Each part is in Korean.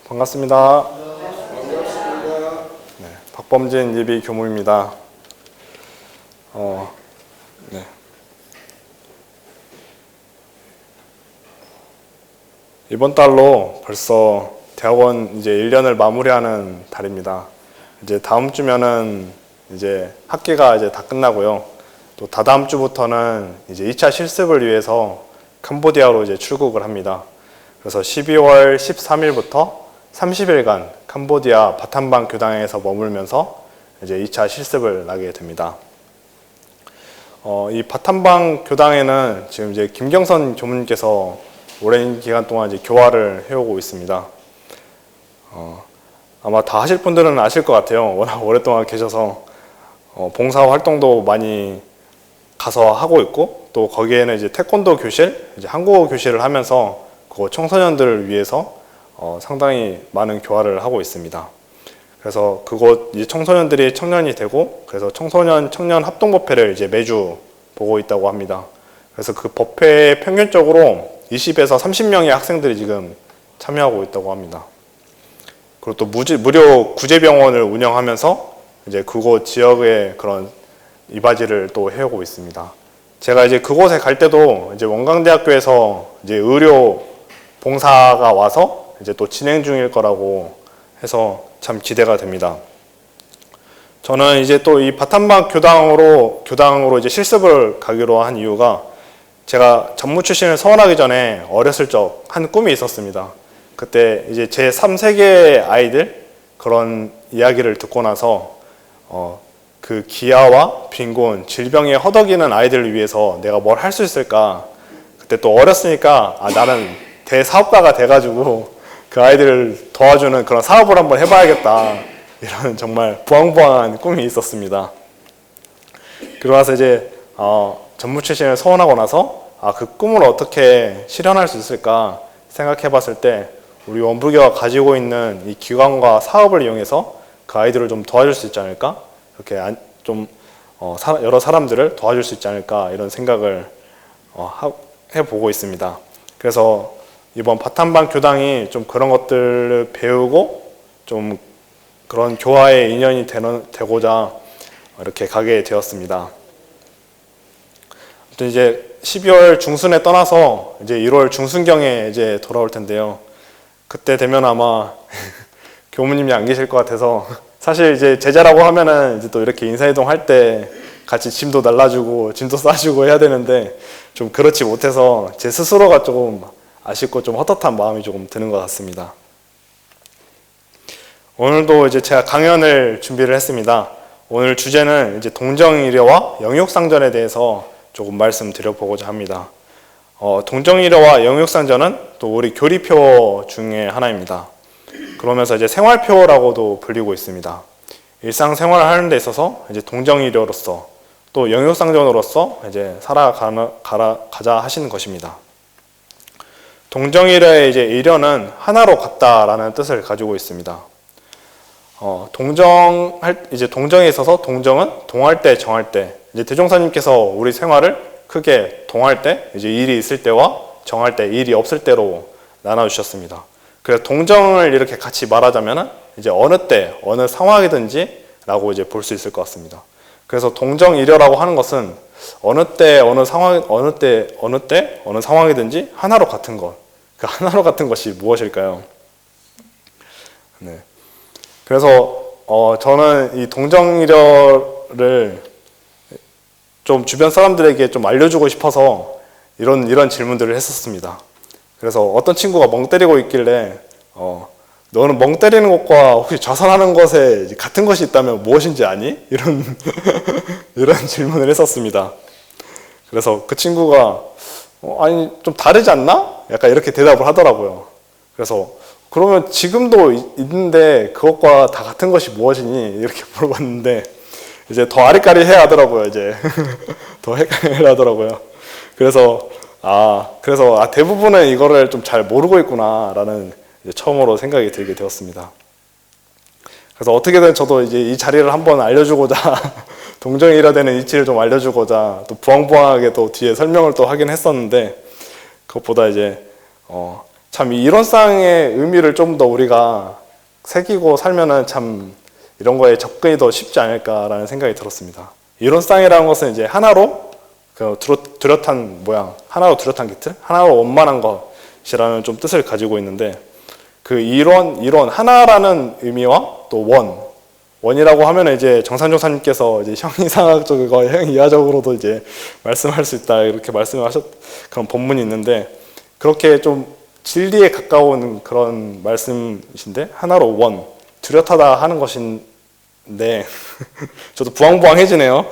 반갑습니다. 네, 박범진 예비 교무입니다. 네. 이번 달로 벌써 대학원 이제 1년을 마무리하는 달입니다. 이제 다음 주면은 이제 학기가 이제 다 끝나고요. 또 다다음 주부터는 이제 2차 실습을 위해서 캄보디아로 이제 출국을 합니다. 그래서 12월 13일부터 30일간 캄보디아 바탐방 교당에서 머물면서 이제 2차 실습을 나게 됩니다. 이 바탐방 교당에는 지금 이제 김경선 교무님께서 오랜 기간 동안 이제 교화를 해오고 있습니다. 아마 다 하실 분들은 아실 것 같아요. 워낙 오랫동안 계셔서 봉사 활동도 많이 가서 하고 있고, 또 거기에는 이제 태권도 교실, 이제 한국어 교실을 하면서 그 청소년들을 위해서 상당히 많은 교화를 하고 있습니다. 그래서 그곳 이제 청소년들이 청년이 되고, 그래서 청소년 청년 합동 법회를 이제 매주 보고 있다고 합니다. 그래서 그 법회에 평균적으로 20에서 30명의 학생들이 지금 참여하고 있다고 합니다. 그리고 또 무료 구제병원을 운영하면서 이제 그곳 지역의 그런 이바지를 또 해오고 있습니다. 제가 이제 그곳에 갈 때도 이제 원광대학교에서 이제 의료 봉사가 와서 이제 또 진행 중일 거라고 해서 참 기대가 됩니다. 저는 이제 또 이 바탐방 교당으로 이제 실습을 가기로 한 이유가, 제가 전무 출신을 서원하기 전에 어렸을 적 한 꿈이 있었습니다. 그때 이제 제 3세계의 아이들 그런 이야기를 듣고 나서 그 기아와 빈곤, 질병에 허덕이는 아이들을 위해서 내가 뭘 할 수 있을까? 그때 또 어렸으니까 나는 대사업가가 돼가지고 그 아이들을 도와주는 그런 사업을 한번 해봐야겠다, 이런 정말 부황부황한 꿈이 있었습니다. 그러고 나서 이제 전무 출신을 서원하고 나서 그 꿈을 어떻게 실현할 수 있을까 생각해 봤을 때, 우리 원불교가 가지고 있는 이 기관과 사업을 이용해서 그 아이들을 좀 도와줄 수 있지 않을까, 이렇게 좀 여러 사람들을 도와줄 수 있지 않을까, 이런 생각을 해보고 있습니다. 그래서 이번 바탐방 교당이 좀 그런 것들을 배우고 좀 그런 교화의 인연이 되고자 이렇게 가게 되었습니다. 이제 12월 중순에 떠나서 이제 1월 중순경에 이제 돌아올 텐데요. 그때 되면 아마 교무님이 안 계실 것 같아서, 사실 이제 제자라고 하면은 이제 또 이렇게 인사이동 할 때 같이 짐도 날라주고 짐도 싸주고 해야 되는데, 좀 그렇지 못해서 제 스스로가 조금 아쉽고 좀 헛헛한 마음이 조금 드는 것 같습니다. 오늘도 이제 제가 강연을 준비를 했습니다. 오늘 주제는 이제 동정이려와 영육상전에 대해서 조금 말씀드려보고자 합니다. 동정이려와 영육상전은 또 우리 교리표 중에 하나입니다. 그러면서 이제 생활표라고도 불리고 있습니다. 일상생활을 하는 데 있어서 이제 동정이려로서 또 영육상전으로서 이제 살아가자 하시는 것입니다. 동정이려의 이제 이려는 하나로 같다라는 뜻을 가지고 있습니다. 동정에 있어서 동정은 동할 때, 정할 때, 이제 대종사님께서 우리 생활을 크게 동할 때, 이제 일이 있을 때와 정할 때, 일이 없을 때로 나눠주셨습니다. 그래서 동정을 이렇게 같이 말하자면은 이제 어느 때, 어느 상황이든지 라고 이제 볼 수 있을 것 같습니다. 그래서 동정이려라고 하는 것은 어느 때, 어느 상황이든지 하나로 같은 것. 그 하나로 같은 것이 무엇일까요? 네. 그래서 저는 이 동정이려를 좀 주변 사람들에게 좀 알려주고 싶어서 이런 질문들을 했었습니다. 그래서 어떤 친구가 멍 때리고 있길래 너는 멍 때리는 것과 혹시 자살하는 것에 같은 것이 있다면 무엇인지 아니? 이런 질문을 했었습니다. 그래서 그 친구가 아니 좀 다르지 않나? 약간 이렇게 대답을 하더라고요. 그래서 그러면 지금도 있는데 그것과 다 같은 것이 무엇이니? 이렇게 물어봤는데 이제 더 아리까리 해야 하더라고요. 이제 더 헷갈려 하더라고요. 그래서 대부분은 이거를 좀 잘 모르고 있구나라는 처음으로 생각이 들게 되었습니다. 그래서 어떻게든 저도 이제 이 자리를 한번 알려주고자 동정이려되는 이치를 좀 알려주고자 또 부황부황하게 또 뒤에 설명을 또 하긴 했었는데, 그것보다 이제 참 이 이론상의 의미를 좀 더 우리가 새기고 살면은 참 이런 거에 접근이 더 쉽지 않을까라는 생각이 들었습니다. 이론상이라는 것은 이제 하나로 뚜렷한 모양, 하나로 뚜렷한 기틀, 하나로 원만한 것이라는 좀 뜻을 가지고 있는데, 그 이론 하나라는 의미와 또 원이라고 하면 이제 정산조사님께서 이제 형이상학적이고 형이하적으로도 이제 말씀할 수 있다 이렇게 말씀하셨 그런 본문이 있는데, 그렇게 좀 진리에 가까운 그런 말씀이신데 하나로 뚜렷하다 하는 것인데 저도 부황부황해지네요.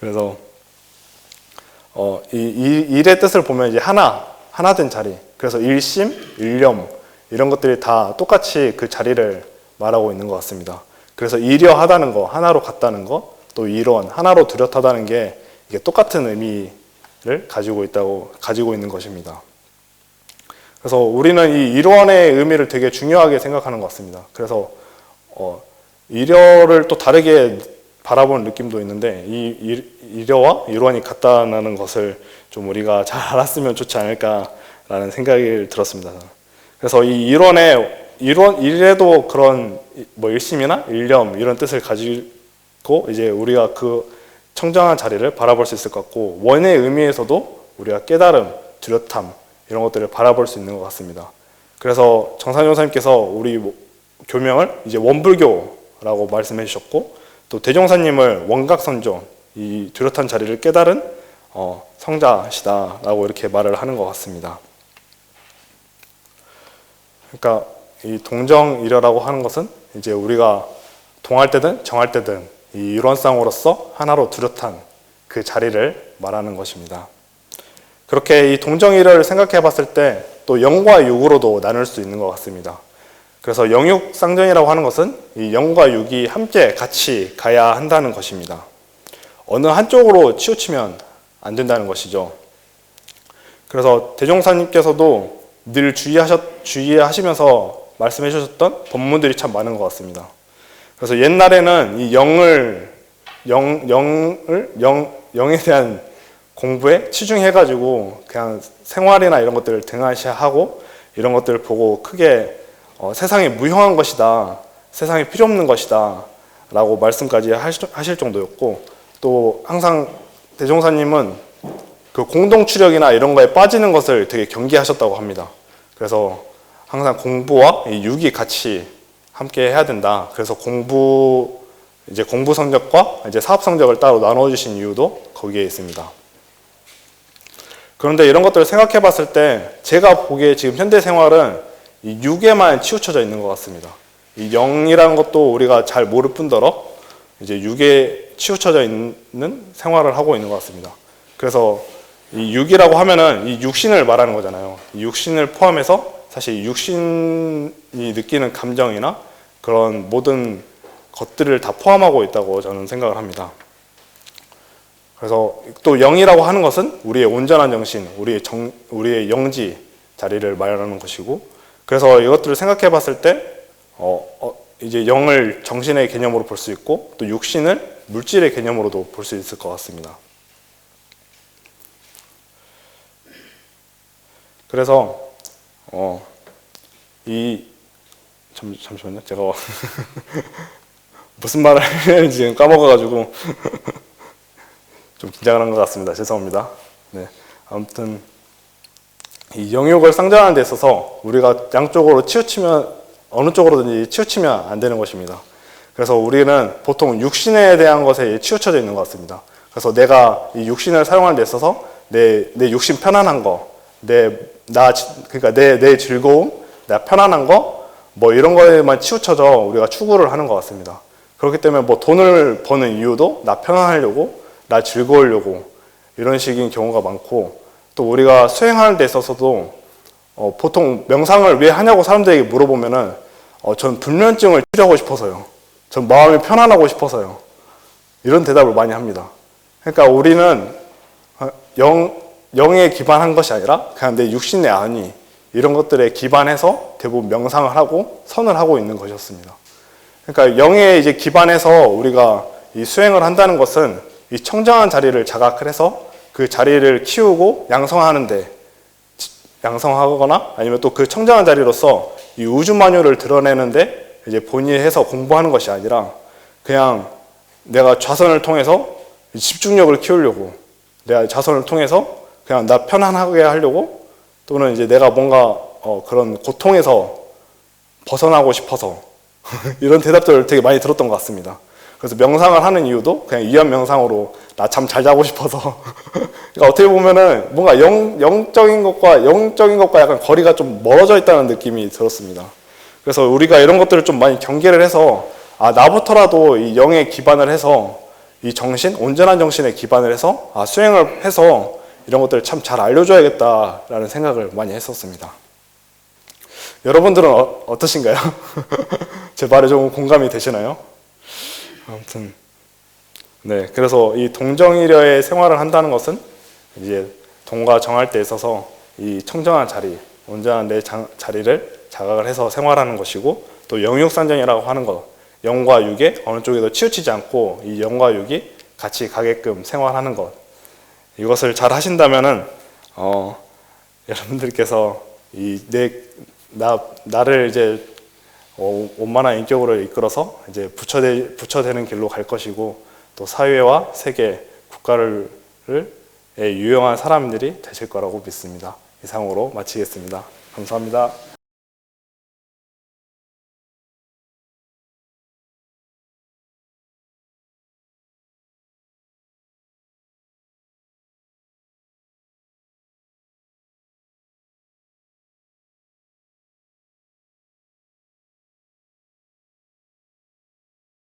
그래서 이 일의 뜻을 보면 이제 하나 된 자리, 그래서 일심, 일념 이런 것들이 다 똑같이 그 자리를 말하고 있는 것 같습니다. 그래서 이려하다는 거, 하나로 같다는 거, 또 이론, 하나로 뚜렷하다는 게 이게 똑같은 의미를 가지고 있는 것입니다. 그래서 우리는 이 이론의 의미를 되게 중요하게 생각하는 것 같습니다. 그래서 이려를 또 다르게 바라보는 느낌도 있는데, 이 이려와 이론이 같다는 것을 좀 우리가 잘 알았으면 좋지 않을까라는 생각이 들었습니다. 그래서 이 일에도 그런 뭐 일심이나 일념 이런 뜻을 가지고 이제 우리가 그 청정한 자리를 바라볼 수 있을 것 같고, 원의 의미에서도 우리가 깨달음, 뚜렷함 이런 것들을 바라볼 수 있는 것 같습니다. 그래서 정산용사님께서 우리 교명을 이제 원불교라고 말씀해 주셨고, 또 대종사님을 원각선조, 이 뚜렷한 자리를 깨달은 성자시다라고 이렇게 말을 하는 것 같습니다. 그러니까 이 동정이려라고 하는 것은 이제 우리가 동할 때든 정할 때든 이 이론상으로서 하나로 뚜렷한 그 자리를 말하는 것입니다. 그렇게 이 동정이려를 생각해 봤을 때 또 영과 육으로도 나눌 수 있는 것 같습니다. 그래서 영육상정이라고 하는 것은 이 영과 육이 함께 같이 가야 한다는 것입니다. 어느 한쪽으로 치우치면 안 된다는 것이죠. 그래서 대종사님께서도 늘 주의하시면서 말씀해 주셨던 본문들이 참 많은 것 같습니다. 그래서 옛날에는 이 영에 대한 공부에 치중해가지고 그냥 생활이나 이런 것들을 등한시하고 이런 것들을 보고 크게 세상이 무형한 것이다, 세상이 필요 없는 것이다 라고 말씀까지 하실 정도였고, 또 항상 대종사님은 그 공동추력이나 이런 거에 빠지는 것을 되게 경계하셨다고 합니다. 그래서 항상 공부와 이 육이 같이 함께 해야 된다. 그래서 공부 성적과 이제 사업 성적을 따로 나눠주신 이유도 거기에 있습니다. 그런데 이런 것들을 생각해 봤을 때 제가 보기에 지금 현대 생활은 이 육에만 치우쳐져 있는 것 같습니다. 이 영이라는 것도 우리가 잘 모를 뿐더러 이제 육에 치우쳐져 있는 생활을 하고 있는 것 같습니다. 그래서 이 육이라고 하면은 이 육신을 말하는 거잖아요. 이 육신을 포함해서 사실 육신이 느끼는 감정이나 그런 모든 것들을 다 포함하고 있다고 저는 생각을 합니다. 그래서 또 영이라고 하는 것은 우리의 온전한 정신, 우리의 영지 자리를 말하는 것이고, 그래서 이것들을 생각해 봤을 때 이제 영을 정신의 개념으로 볼 수 있고, 또 육신을 물질의 개념으로도 볼 수 있을 것 같습니다. 그래서 잠시만요. 제가 무슨 말을 하는지 지금 까먹어가지고 좀 긴장을 한 것 같습니다. 죄송합니다. 네, 아무튼 이 영육을 상정하는 데 있어서 우리가 양쪽으로 어느 쪽으로든지 치우치면 안 되는 것입니다. 그래서 우리는 보통 육신에 대한 것에 치우쳐져 있는 것 같습니다. 그래서 내가 이 육신을 사용하는 데 있어서 내 육신 편안한 거, 그러니까 내 즐거움, 내 편안한 거, 뭐 이런 거에만 치우쳐져 우리가 추구를 하는 것 같습니다. 그렇기 때문에 뭐 돈을 버는 이유도 나 편안하려고, 나 즐거우려고 이런 식인 경우가 많고, 또 우리가 수행하는 데 있어서도 보통 명상을 왜 하냐고 사람들에게 물어보면은 전 불면증을 치료하고 싶어서요. 전 마음이 편안하고 싶어서요. 이런 대답을 많이 합니다. 그러니까 우리는 영에 기반한 것이 아니라 그냥 내 육신의 안위 이런 것들에 기반해서 대부분 명상을 하고 선을 하고 있는 것이었습니다. 그러니까 영에 이제 기반해서 우리가 이 수행을 한다는 것은 이 청정한 자리를 자각을 해서 그 자리를 키우고 양성하는데 양성하거나 아니면 또 그 청정한 자리로서 이 우주 만유를 드러내는데 이제 본인이 해서 공부하는 것이 아니라 그냥 내가 좌선을 통해서 집중력을 키우려고, 내가 좌선을 통해서 그냥 나 편안하게 하려고, 또는 이제 내가 뭔가 그런 고통에서 벗어나고 싶어서 이런 대답들을 되게 많이 들었던 것 같습니다. 그래서 명상을 하는 이유도 그냥 위안 명상으로 나 잠 잘 자고 싶어서 그러니까 어떻게 보면은 뭔가 영적인 것과 약간 거리가 좀 멀어져 있다는 느낌이 들었습니다. 그래서 우리가 이런 것들을 좀 많이 경계를 해서 나부터라도 이 영에 기반을 해서 이 정신, 온전한 정신에 기반을 해서 수행을 해서 이런 것들을 참 잘 알려줘야겠다라는 생각을 많이 했었습니다. 여러분들은 어떠신가요? 제 말에 좀 공감이 되시나요? 아무튼 네, 그래서 이 동정이려의 생활을 한다는 것은 이제 동과 정할 때 있어서 이 청정한 자리, 온전한 내 자리를 자각을 해서 생활하는 것이고, 또 영육산정이라고 하는 것, 영과 육에 어느 쪽에도 치우치지 않고 이 영과 육이 같이 가게끔 생활하는 것, 이것을 잘 하신다면은 여러분들께서 나를 이제 원만한 인격으로 이끌어서 이제 부처되는 길로 갈 것이고, 또 사회와 세계, 국가를 유용한 사람들이 되실 거라고 믿습니다. 이상으로 마치겠습니다. 감사합니다.